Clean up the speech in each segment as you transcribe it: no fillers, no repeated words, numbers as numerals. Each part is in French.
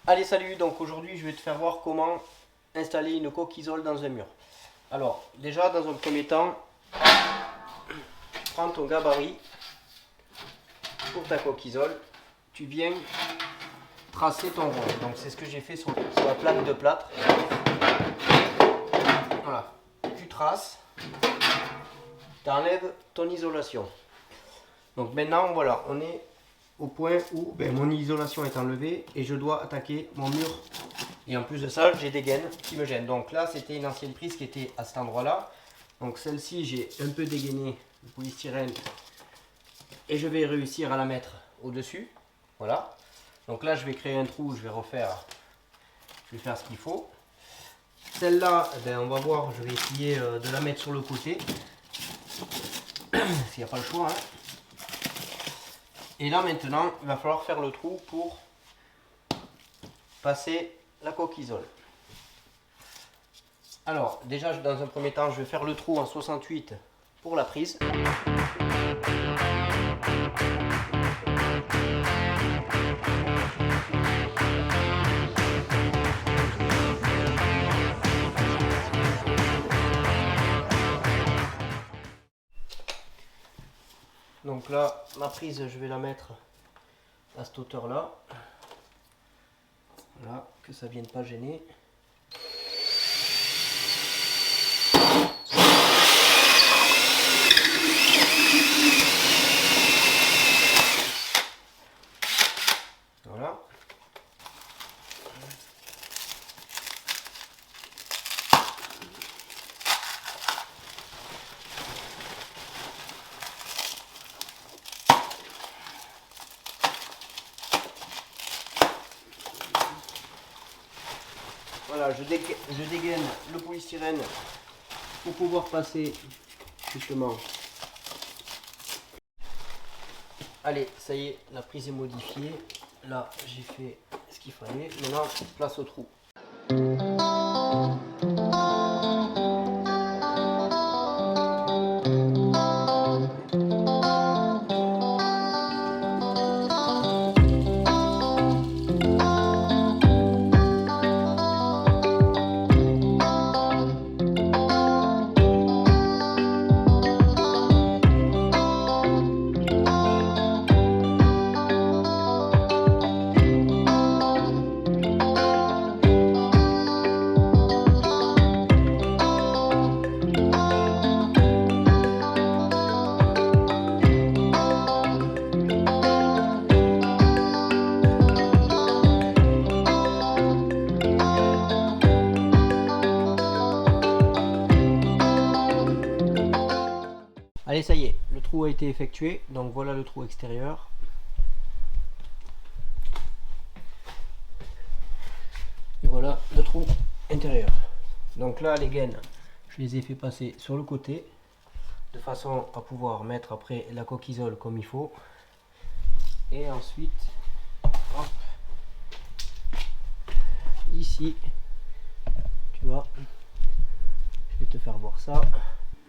Allez, salut, donc aujourd'hui je vais te faire voir comment installer une coque isole dans un mur. Alors, déjà dans un premier temps, prends ton gabarit pour ta coque isole, tu viens tracer ton rond. Donc c'est ce que j'ai fait sur la plaque de plâtre. Voilà, tu traces, tu enlèves ton isolation. Donc maintenant, voilà, on est au point où mon isolation est enlevée et je dois attaquer mon mur. Et en plus de ça, j'ai des gaines qui me gênent. Donc là, c'était une ancienne prise qui était à cet endroit-là. Donc celle-ci, j'ai un peu dégainé le polystyrène et je vais réussir à la mettre au-dessus. Voilà. Donc là, je vais créer un trou, je vais faire ce qu'il faut. Celle-là, on va voir, je vais essayer de la mettre sur le côté. S'il n'y a pas le choix. Hein. Et là maintenant, il va falloir faire le trou pour passer la coque isole. Alors déjà dans un premier temps, je vais faire le trou en 68 pour la prise. Donc là, ma prise, je vais la mettre à cette hauteur là. Voilà, que ça ne vienne pas gêner. Voilà. Voilà, je dégaine le polystyrène pour pouvoir passer justement. Allez, ça y est, la prise est modifiée. Là, j'ai fait ce qu'il fallait. Maintenant, place au trou. Allez, ça y est, le trou a été effectué. Donc voilà le trou extérieur. Et voilà le trou intérieur. Donc là, les gaines, je les ai fait passer sur le côté, de façon à pouvoir mettre après la coque isole comme il faut. Et ensuite, hop, ici, tu vois, je vais te faire voir ça.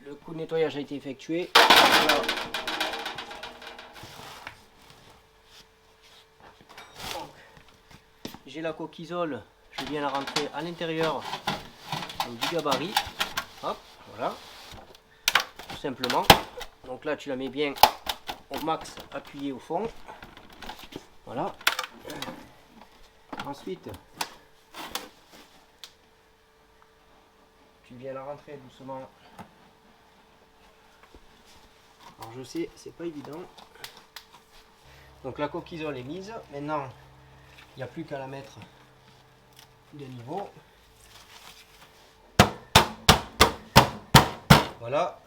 Le coup de nettoyage a été effectué. J'ai la coque isole, je viens la rentrer à l'intérieur du gabarit. Hop, voilà, tout simplement. Donc là, tu la mets bien au max appuyé au fond. Voilà. Ensuite, tu viens la rentrer doucement. Alors je sais, c'est pas évident. Donc la coque isole est mise. Maintenant, il n'y a plus qu'à la mettre de niveau. Voilà.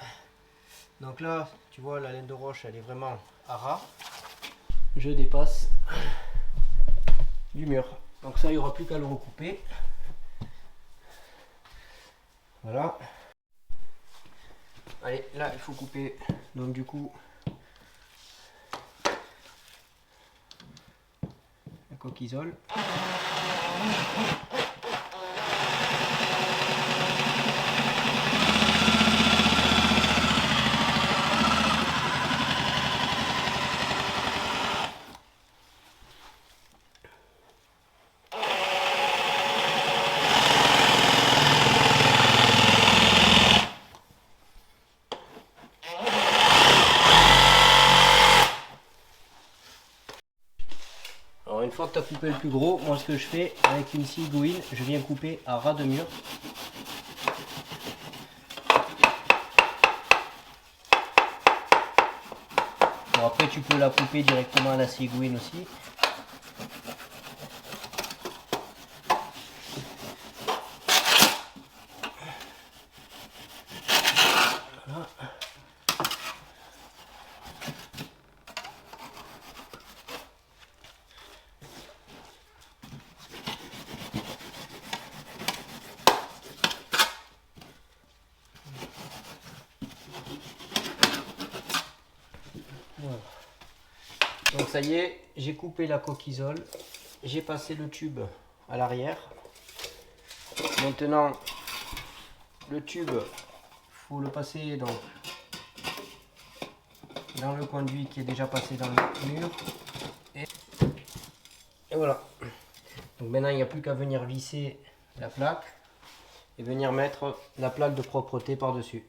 Donc là, tu vois, la laine de roche, elle est vraiment à ras. Je dépasse du mur. Donc ça, il n'y aura plus qu'à le recouper. Voilà. Allez, là, il faut couper. Donc du coup, la coque isole. fois que tu as coupé le plus gros, moi ce que je fais avec une scie Gouin, je viens couper à ras de mur. Bon, après tu peux la couper directement à la scie Gouin aussi. Voilà. Voilà. Donc ça y est, j'ai coupé la coquisole, j'ai passé le tube à l'arrière. Maintenant, le tube, faut le passer donc dans le conduit qui est déjà passé dans le mur. Et voilà. Donc maintenant, il n'y a plus qu'à venir visser la plaque et venir mettre la plaque de propreté par-dessus.